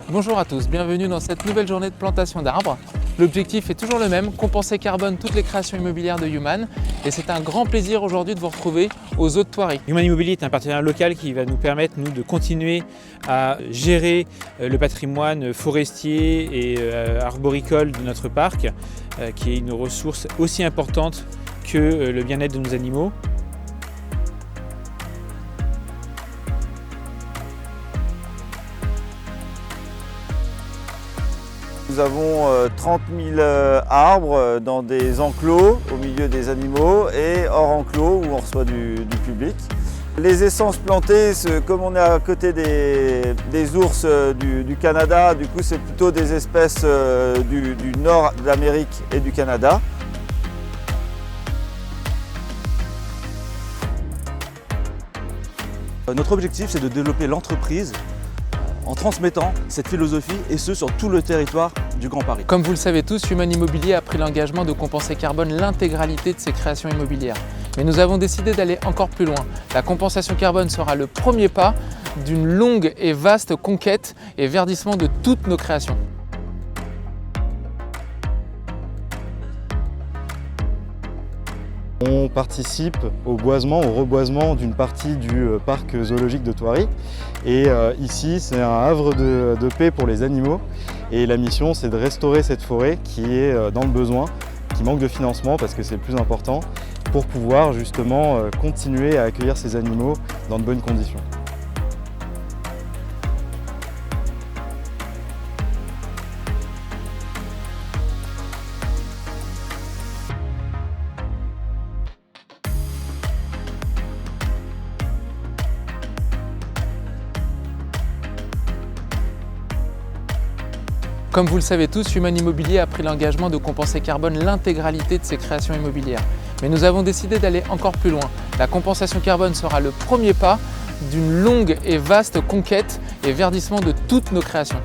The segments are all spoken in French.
Bonjour à tous, bienvenue dans cette nouvelle journée de plantation d'arbres. L'objectif est toujours le même, compenser carbone toutes les créations immobilières de Human. Et c'est un grand plaisir aujourd'hui de vous retrouver aux Eaux de Thoiry. Human Immobilier est un partenaire local qui va nous permettre de continuer à gérer le patrimoine forestier et arboricole de notre parc, qui est une ressource aussi importante que le bien-être de nos animaux. Nous avons 30 000 arbres dans des enclos au milieu des animaux et hors enclos où on reçoit du public. Les essences plantées, comme on est à côté des ours du Canada, du coup c'est plutôt des espèces du nord de l'Amérique et du Canada. Notre objectif, c'est de développer l'entreprise en transmettant cette philosophie et ce sur tout le territoire du Grand Paris. Comme vous le savez tous, Human Immobilier a pris l'engagement de compenser carbone l'intégralité de ses créations immobilières. Mais nous avons décidé d'aller encore plus loin. La compensation carbone sera le premier pas d'une longue et vaste conquête et verdissement de toutes nos créations. On participe au boisement, au reboisement d'une partie du parc zoologique de Thoiry. Et ici, c'est un havre de paix pour les animaux. Et la mission, c'est de restaurer cette forêt qui est dans le besoin, qui manque de financement parce que c'est le plus important, pour pouvoir justement continuer à accueillir ces animaux dans de bonnes conditions. Comme vous le savez tous, Human Immobilier a pris l'engagement de compenser carbone l'intégralité de ses créations immobilières. Mais nous avons décidé d'aller encore plus loin. La compensation carbone sera le premier pas d'une longue et vaste conquête et verdissement de toutes nos créations.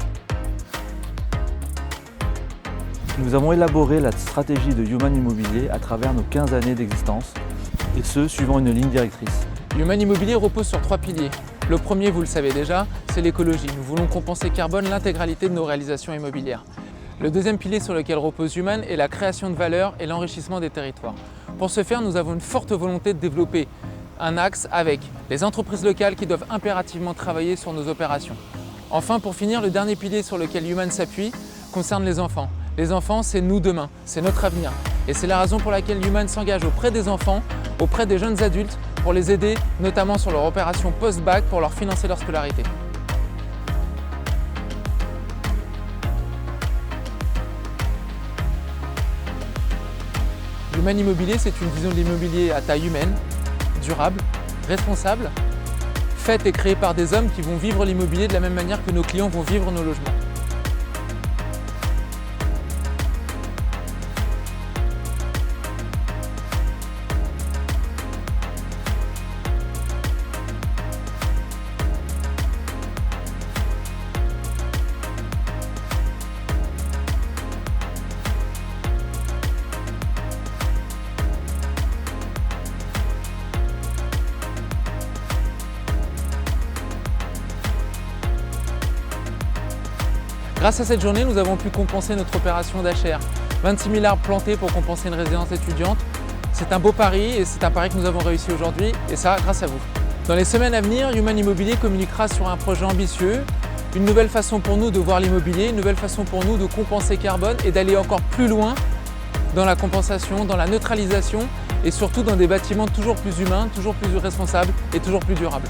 Nous avons élaboré la stratégie de Human Immobilier à travers nos 15 années d'existence, et ce, suivant une ligne directrice. Human Immobilier repose sur 3 piliers. Le premier, vous le savez déjà, c'est l'écologie. Nous voulons compenser carbone l'intégralité de nos réalisations immobilières. Le deuxième pilier sur lequel repose Human est la création de valeur et l'enrichissement des territoires. Pour ce faire, nous avons une forte volonté de développer un axe avec les entreprises locales qui doivent impérativement travailler sur nos opérations. Enfin, pour finir, le dernier pilier sur lequel Human s'appuie concerne les enfants. Les enfants, c'est nous demain, c'est notre avenir. Et c'est la raison pour laquelle Human s'engage auprès des enfants, auprès des jeunes adultes, pour les aider, notamment sur leur opération post-bac pour leur financer leur scolarité. Human Immobilier, c'est une vision de l'immobilier à taille humaine, durable, responsable, faite et créée par des hommes qui vont vivre l'immobilier de la même manière que nos clients vont vivre nos logements. Grâce à cette journée, nous avons pu compenser notre opération d'HR. 26 000 arbres plantés pour compenser une résidence étudiante. C'est un beau pari et c'est un pari que nous avons réussi aujourd'hui et ça grâce à vous. Dans les semaines à venir, Human Immobilier communiquera sur un projet ambitieux, une nouvelle façon pour nous de voir l'immobilier, une nouvelle façon pour nous de compenser carbone et d'aller encore plus loin dans la compensation, dans la neutralisation et surtout dans des bâtiments toujours plus humains, toujours plus responsables et toujours plus durables.